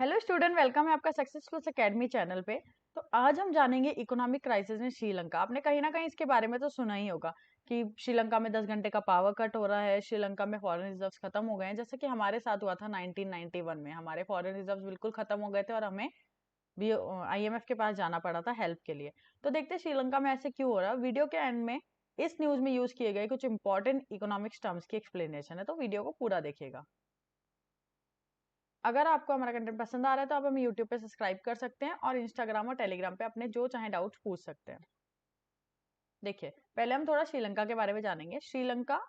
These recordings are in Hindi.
हेलो स्टूडेंट, वेलकम है आपका सक्सेसफुल एकेडमी चैनल पे। तो आज हम जानेंगे इकोनॉमिक क्राइसिस में श्रीलंका। आपने कहीं ना कहीं इसके बारे में तो सुना ही होगा कि श्रीलंका में 10 घंटे का पावर कट हो रहा है, श्रीलंका में फॉरेन रिजर्व्स खत्म हो गए हैं, जैसे कि हमारे साथ हुआ था 1991 में। हमारे फॉरेन रिजर्व्स बिल्कुल खत्म हो गए थे और हमें भी आईएमएफ के पास जाना पड़ा था हेल्प के लिए। तो देखते हैं श्रीलंका में ऐसे क्यों हो रहा है। वीडियो के एंड में इस न्यूज में यूज किए गए कुछ इंपॉर्टेंट इकोनॉमिक्स टर्म्स की एक्सप्लेनेशन है, तो वीडियो को पूरा देखिएगा। अगर आपको हमारा कंटेंट पसंद आ रहा है तो आप हमें यूट्यूब पे सब्सक्राइब कर सकते हैं और इंस्टाग्राम और टेलीग्राम पे अपने जो चाहे डाउट्स पूछ सकते हैं। देखिए, पहले हम थोड़ा श्रीलंका के बारे में जानेंगे। श्रीलंका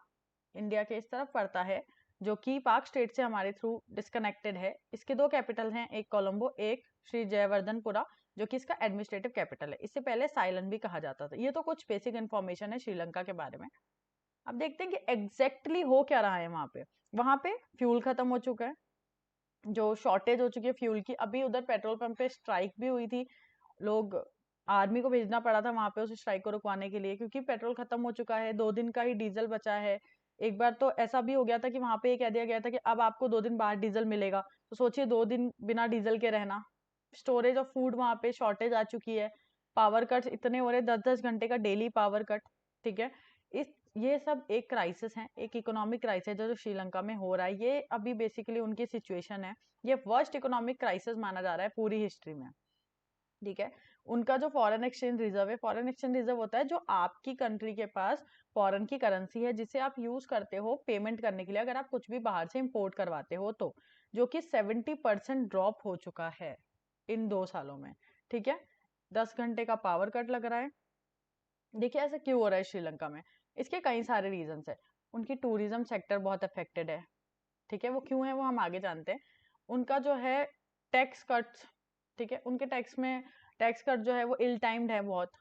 इंडिया के इस तरफ पड़ता है, जो कि पाक स्टेट से हमारे थ्रू डिस्कनेक्टेड है। इसके दो कैपिटल हैं, एक कोलंबो, एक श्री जयवर्धनपुरा, जो कि इसका एडमिनिस्ट्रेटिव कैपिटल है। इससे पहले साइलन भी कहा जाता था। ये तो कुछ बेसिक इन्फॉर्मेशन है श्रीलंका के बारे में। अब देखते हैं कि एग्जैक्टली हो क्या रहा है वहां पे। वहां पे फ्यूल खत्म हो चुका है, जो शॉर्टेज हो चुकी है फ्यूल की। अभी उधर पेट्रोल पंप पे स्ट्राइक भी हुई थी। लोग, आर्मी को भेजना पड़ा था वहां पे उस स्ट्राइक को रुकवाने के लिए, क्योंकि पेट्रोल खत्म हो चुका है। 2 दिन का ही डीजल बचा है। एक बार तो ऐसा भी हो गया था कि वहां पे ये कह दिया गया था कि अब आपको 2 दिन बाद डीजल मिलेगा। तो सोचिए, 2 दिन बिना डीजल के रहना। स्टोरेज ऑफ फूड वहां पे शॉर्टेज आ चुकी है। पावर कट इतने हो रहे, 10-10 घंटे का डेली पावर कट। ठीक है। इस ये सब एक क्राइसिस है, एक इकोनॉमिक क्राइसिस जो श्रीलंका में हो रहा है। ये अभी बेसिकली उनकी सिचुएशन है। ये वर्स्ट इकोनॉमिक क्राइसिस माना जा रहा है पूरी हिस्ट्री में। ठीक है। उनका जो फॉरेन एक्सचेंज रिजर्व है, फॉरेन एक्सचेंज रिजर्व होता है जो आपकी कंट्री के पास फॉरेन की करेंसी है, जिसे आप यूज करते हो पेमेंट करने के लिए अगर आप कुछ भी बाहर से इंपोर्ट करवाते हो तो। जो कि 70% ड्रॉप हो चुका है इन 2 सालों में। ठीक है। 10 घंटे का पावर कट लग रहा है। देखिए, ऐसा क्यों हो रहा है श्रीलंका में। इसके कई सारे रीजंस है। उनकी टूरिज्म सेक्टर बहुत अफेक्टेड है। ठीक है। वो क्यों है वो हम आगे जानते हैं। उनका जो है टैक्स कट्स। ठीक है। उनके टैक्स में टैक्स कट जो है वो इल टाइम्ड है, बहुत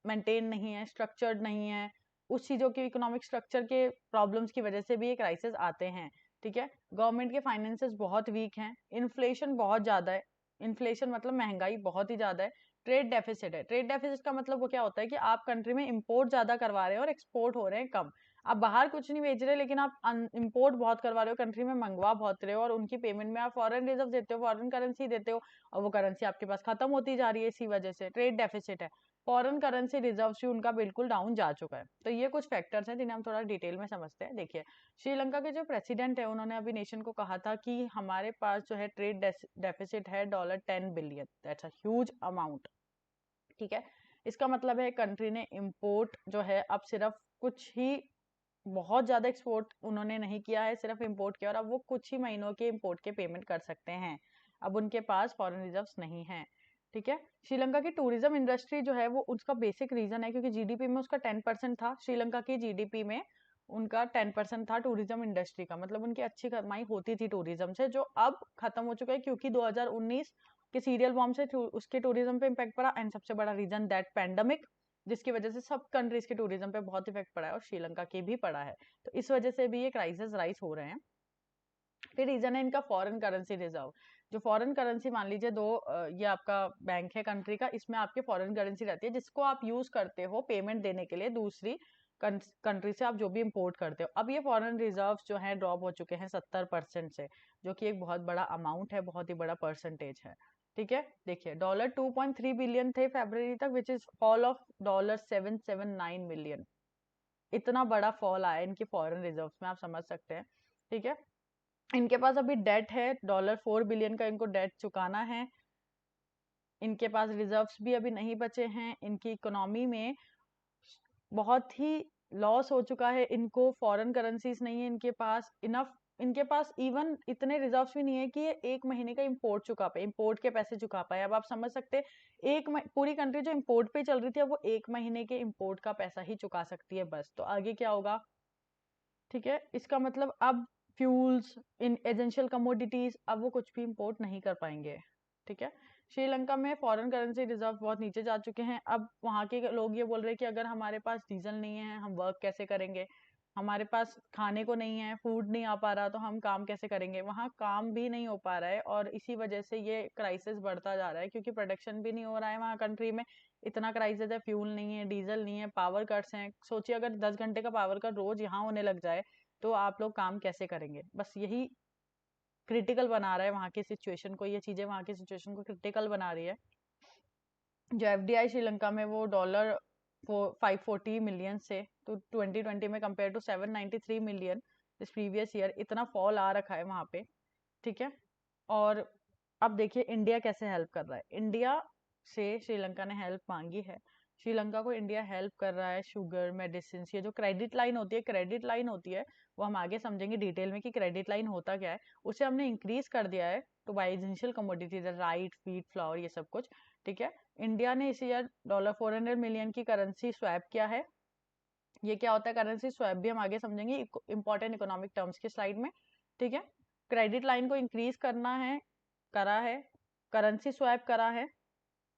मेंटेन नहीं है, स्ट्रक्चर्ड नहीं है। उस चीजों की इकोनॉमिक स्ट्रक्चर के प्रॉब्लम्स की वजह से भी ये क्राइसिस आते हैं। ठीक है। गवर्नमेंट के फाइनेंसेस बहुत वीक हैं। इन्फ्लेशन बहुत ज्यादा है। इन्फ्लेशन मतलब महंगाई बहुत ही ज्यादा है। ट्रेड डेफिसिट है। ट्रेड डेफिसिट का मतलब वो क्या होता है कि आप कंट्री में इंपोर्ट ज्यादा करवा रहे हो और एक्सपोर्ट हो रहे हैं कम। आप बाहर कुछ नहीं बेच रहे, लेकिन आप इंपोर्ट बहुत करवा रहे हो, कंट्री में मंगवा बहुत रहे हो, और उनकी पेमेंट में आप फॉरेन रिजर्व देते हो, फॉरेन करेंसी देते हो, और वो करेंसी आपके पास खत्म होती जा रही है। इसी वजह से ट्रेड डेफिसिट है। फॉरेन करेंसी रिजर्व भी उनका बिल्कुल डाउन जा चुका है। तो ये कुछ फैक्टर्स हैं जिन्हें हम थोड़ा डिटेल में समझते हैं। देखिए, श्रीलंका के जो प्रेसिडेंट है उन्होंने अभी नेशन को कहा था कि हमारे पास जो है ट्रेड डेफिसिट है $10 billion. That's a huge amount. ठीक है। इसका मतलब है कंट्री ने इंपोर्ट जो है अब सिर्फ कुछ ही, बहुत ज्यादा एक्सपोर्ट उन्होंने नहीं किया है, सिर्फ इंपोर्ट किया, और अब वो कुछ ही महीनों के इंपोर्ट के पेमेंट कर सकते हैं। अब उनके पास फॉरेन रिजर्व्स नहीं है। ठीक है। श्रीलंका की टूरिज्म इंडस्ट्री जो है वो उसका बेसिक रीजन है, क्योंकि जीडीपी में उसका 10% था। श्रीलंका की जीडीपी में उनका 10% था टूरिज्म इंडस्ट्री का। मतलब उनकी अच्छी कमाई होती थी टूरिज्म से, जो अब खत्म हो चुका है, क्योंकि 2019 के सीरियल बॉम्ब से उसके टूरिज्म पे इम्पैक्ट पड़ा। एंड सबसे बड़ा रीजन दैट पैंडमिक, जिसकी वजह से सब कंट्रीज के टूरिज्म पे बहुत इफेक्ट पड़ा है, और श्रीलंका के भी पड़ा है। तो इस वजह से भी ये क्राइसिस राइज हो रहे हैं। फिर रीजन है इनका फॉरेन करेंसी रिजर्व। जो फॉरेन करेंसी, मान लीजिए ये आपका बैंक है कंट्री का, इसमें आपके फॉरेन करेंसी रहती है, जिसको आप यूज करते हो पेमेंट देने के लिए दूसरी कंट्री से आप जो भी इंपोर्ट करते हो। अब ये फॉरेन रिजर्व जो है ड्रॉप हो चुके हैं 70% से, जो कि एक बहुत बड़ा अमाउंट है, बहुत ही बड़ा परसेंटेज है। ठीक है। देखिए, $2.3 बिलियन थे फरवरी तक, which is fall of $779 million. इतना बड़ा फॉल आया इनके फॉरेन रिजर्व्स में, आप समझ सकते हैं। ठीक है। इनके पास अभी डेट है $4 बिलियन का, इनको डेट चुकाना है। इनके पास रिजर्व्स भी अभी नहीं बचे हैं। इनकी इकोनॉमी में बहुत ही लॉस हो चुका है। इनको फॉरेन करेंसीज नहीं है इनके पास इनफ। इनके पास इवन इतने रिजर्व्स भी नहीं है कि ये 1 महीने का इंपोर्ट चुका पाए, इंपोर्ट के पैसे चुका पाए। अब आप समझ सकते हैं, पूरी कंट्री जो इंपोर्ट पे चल रही थी, अब वो 1 महीने के इंपोर्ट का पैसा ही चुका सकती है बस। तो आगे क्या होगा। ठीक है। इसका मतलब अब फ्यूल्स, इन एसेंशियल कमोडिटीज, अब वो कुछ भी इंपोर्ट नहीं कर पाएंगे। ठीक है। श्रीलंका में फॉरेन करेंसी रिजर्व बहुत नीचे जा चुके हैं। अब वहां के लोग ये बोल रहे हैं कि अगर हमारे पास डीजल नहीं है, हम वर्क कैसे करेंगे। हमारे पास खाने को नहीं है, फूड नहीं आ पा रहा, तो हम काम कैसे करेंगे। वहां काम भी नहीं हो पा रहा है, और इसी वजह से ये क्राइसिस बढ़ता जा रहा है, क्योंकि प्रोडक्शन भी नहीं हो रहा है वहां कंट्री में। इतना क्राइसिस है, फ्यूल नहीं है, डीजल नहीं है, पावर कट्स हैं। सोचिए, अगर 10 घंटे का पावर कट रोज यहाँ होने लग जाए, तो आप लोग काम कैसे करेंगे। बस यही क्रिटिकल बना रहा है वहाँ की सिचुएशन को, ये चीजें वहाँ की सिचुएशन को क्रिटिकल बना रही है। जो एफडीआई श्रीलंका में वो डॉलर 540 मिलियन से तो 2020 में कंपेयर टू 793 मिलियन इस प्रीवियस ईयर, इतना फॉल आ रखा है वहाँ पे, ठीक है। और अब देखिए इंडिया कैसे हेल्प कर रहा है। इंडिया से श्रीलंका ने हेल्प मांगी है, श्रीलंका को इंडिया हेल्प कर रहा है शुगर, मेडिसिन। ये जो क्रेडिट लाइन होती है, क्रेडिट लाइन होती है वो हम आगे समझेंगे डिटेल में कि क्रेडिट लाइन होता क्या है, उसे हमने इंक्रीज कर दिया है to buy essential commodities, rice, wheat, flour, ये सब कुछ, ठीक है। इंडिया ने इस ईयर $400 मिलियन की करेंसी स्वैप किया है। ये क्या होता है करेंसी स्वैप भी हम आगे समझेंगे इंपॉर्टेंट इकोनॉमिक टर्म्स की स्लाइड में, ठीक है। क्रेडिट लाइन को इंक्रीज करना है, करा है, करेंसी स्वैप करा है,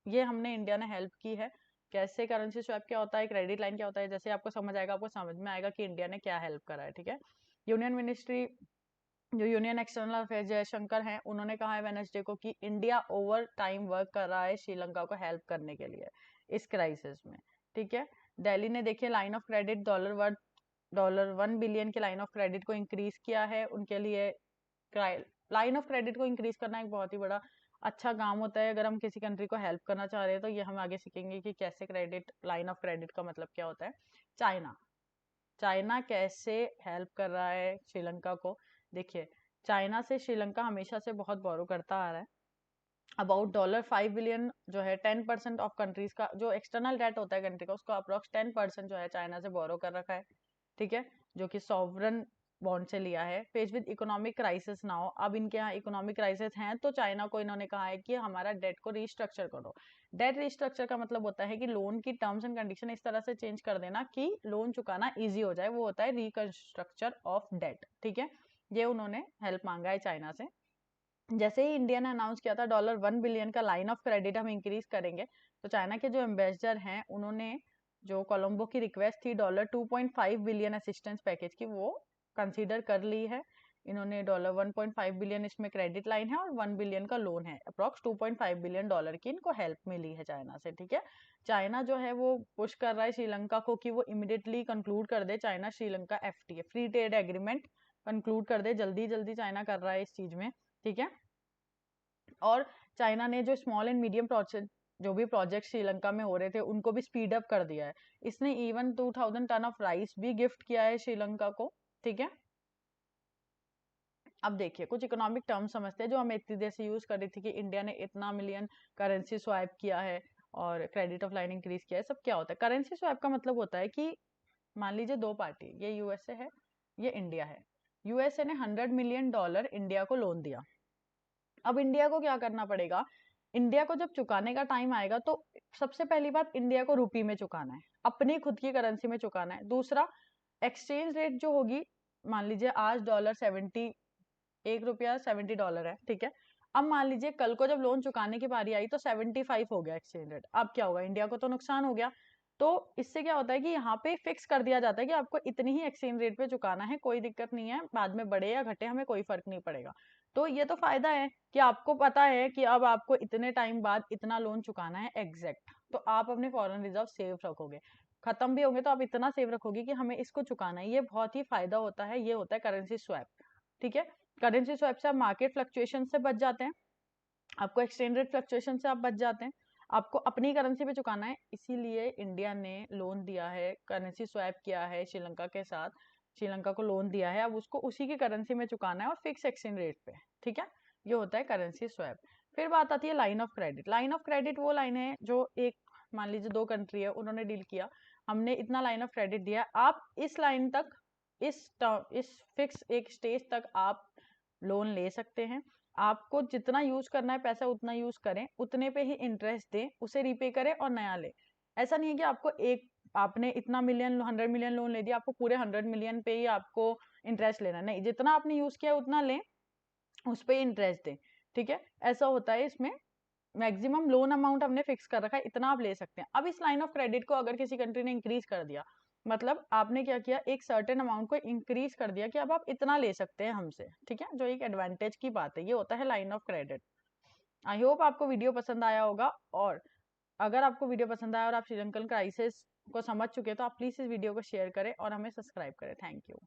ये हमने इंडिया ने हेल्प की है। कैसे करेंसी स्वैप क्या होता है, क्रेडिट लाइन क्या होता है, जैसे आपको समझ आएगा, आपको समझ में आएगा कि इंडिया ने क्या हेल्प करा है, ठीक है। यूनियन मिनिस्ट्री, जो यूनियन एक्सटर्नल अफेयर जयशंकर हैं, उन्होंने कहा है वेडनेसडे को कि इंडिया ओवर टाइम वर्क कर रहा है श्रीलंका को हेल्प करने के लिए इस क्राइसिस में, ठीक है। दिल्ली ने देखिए लाइन ऑफ क्रेडिट $1 बिलियन की लाइन ऑफ क्रेडिट को इंक्रीज किया है उनके लिए। लाइन ऑफ क्रेडिट को इंक्रीज करना एक बहुत ही बड़ा अच्छा काम होता है अगर हम किसी कंट्री को हेल्प करना चाह रहे हैं, तो ये हम आगे सीखेंगे कि कैसे क्रेडिट, लाइन ऑफ क्रेडिट का मतलब क्या होता है। चाइना, चाइना कैसे हेल्प कर रहा है श्रीलंका को। देखिए चाइना से श्रीलंका हमेशा से बहुत बोरो करता आ रहा है, अबाउट $5 बिलियन जो है 10% ऑफ कंट्रीज का जो एक्सटर्नल डेट होता है कंट्री का, उसको अप्रोक्स 10% जो है चाइना से बोरो कर रखा है, ठीक है, जो कि सॉवरन बॉन्ड से लिया है। Face with economic crisis now, अब इनके यहाँ इकोनॉमिक क्राइसिस हैं तो चाइना को इन्होंने कहा है कि हमारा डेट को रीस्ट्रक्चर करो। डेट रीस्ट्रक्चर का मतलब होता है कि लोन की टर्म्स एंड कंडीशन इस तरह से चेंज कर देना कि लोन चुकाना इजी हो जाए, वो होता है रिकंस्ट्रक्चर ऑफ डेट, ठीक है। ये उन्होंने हेल्प मांगा है चाइना से। जैसे ही इंडिया ने अनाउंस किया था $1 बिलियन का लाइन ऑफ क्रेडिट हम इंक्रीज करेंगे, तो चाइना के जो एम्बेसडर हैं उन्होंने जो कोलंबो की रिक्वेस्ट थी $2.5 बिलियन असिस्टेंस पैकेज की, वो कंसीडर कर ली है। इन्होंने $1.5 बिलियन इसमें क्रेडिट लाइन है और $1 बिलियन का लोन है, अप्रॉक्स $2.5 बिलियन की इनको हेल्प मिली है चाइना से, ठीक है। चाइना जो है वो पुश कर रहा है श्रीलंका को कि वो इमिडिएटली कंक्लूड कर दे China Sri Lanka FTA, free trade agreement conclude कर दे, जल्दी जल्दी चाइना कर रहा है इस चीज में, ठीक है। और चाइना ने जो स्मॉल एंड मीडियम प्रोजेक्ट, जो भी प्रोजेक्ट श्रीलंका में हो रहे थे उनको भी स्पीड अप कर दिया है। इसने इवन 2000 टन ऑफ राइस भी गिफ्ट किया है श्रीलंका को, ठीक है। अब देखिए कुछ इकोनॉमिक टर्म समझते हैं जो हम इतनी देर से यूज कर रही थी कि इंडिया ने इतना मिलियन करेंसी स्वैप किया है और क्रेडिट ऑफ लाइन इंक्रीज किया है, सब क्या होता है। करेंसी स्वैप का मतलब होता है कि मान लीजिए दो पार्टी, ये यूएसए है, ये इंडिया है। यूएसए ने $100 मिलियन इंडिया को लोन दिया। अब इंडिया को क्या करना पड़ेगा, इंडिया को जब चुकाने का टाइम आएगा तो सबसे पहली बात इंडिया को रुपी में चुकाना है, अपनी खुद की करेंसी में चुकाना है। दूसरा, एक्सचेंज रेट जो होगी, मान लीजिए आज $1 है, ठीक है। अब मान लीजिए कल को जब लोन चुकाने की बारी आई तो 75 हो गया एक्सचेंज रेट, अब क्या होगा, इंडिया को तो नुकसान हो गया। तो इससे क्या होता है कि यहाँ पे फिक्स कर दिया जाता है कि आपको इतनी ही एक्सचेंज रेट पे चुकाना है, कोई दिक्कत नहीं है, बाद में बढ़े या घटे हमें कोई फर्क नहीं पड़ेगा। तो ये तो फायदा है कि आपको पता है कि अब आपको इतने टाइम बाद इतना लोन चुकाना है एग्जैक्ट, तो आप अपने फॉरेन रिजर्व सेव रखोगे, खत्म भी होंगे तो आप इतना सेव रखोगे कि हमें इसको चुकाना है। ये बहुत ही फायदा होता है, ये होता है करेंसी स्वैप, ठीक है। करेंसी स्वैप से आप मार्केट फ्लक्चुएशन से बच जाते हैं, आपको एक्सचेंज रेट फ्लक्चुएशन से आप बच जाते हैं, आपको अपनी करेंसी पे चुकाना है, इसीलिए इंडिया ने लोन दिया है, करेंसी स्वैप किया है श्रीलंका के साथ, श्रीलंका को लोन दिया है, अब उसको उसी की करेंसी में चुकाना है और फिक्स एक्सचेंज रेट पे, ठीक है। ये होता है करेंसी स्वैप। फिर बात आती है line of credit. Line of credit वो लाइन है जो एक, मान लीजिए दो कंट्री है, उन्होंने डील किया, हमने इतना लाइन ऑफ क्रेडिट दिया, आप इस लाइन तक, इस फिक्स एक स्टेज तक आप लोन ले सकते हैं, आपको जितना यूज करना है पैसा उतना यूज करें, उतने पे ही इंटरेस्ट दें, उसे रीपे करें और नया ले। ऐसा नहीं है कि आपको एक, आपने इतना मिलियन 100 मिलियन लोन ले दिया, आपको पूरे 100 मिलियन पे ही आपको इंटरेस्ट लेना, नहीं, जितना आपने यूज किया उतना लें, उस पे इंटरेस्ट दें, ठीक है। ऐसा होता है इसमें, मैक्सिमम लोन अमाउंट हमने फिक्स कर रखा है, इतना आप ले सकते हैं। अब इस लाइन ऑफ क्रेडिट को अगर किसी कंट्री ने इंक्रीज कर दिया, मतलब आपने क्या किया, एक सर्टेन अमाउंट को इंक्रीज कर दिया कि अब आप इतना ले सकते हैं हमसे, ठीक है, जो एक एडवांटेज की बात है, ये होता है line of credit. I hope आपको वीडियो पसंद आया होगा, और अगर आपको वीडियो पसंद आया और आप श्रीलंकन क्राइसिस को समझ चुके हैं तो आप प्लीज इस वीडियो को शेयर करें और हमें सब्सक्राइब करें। Thank you.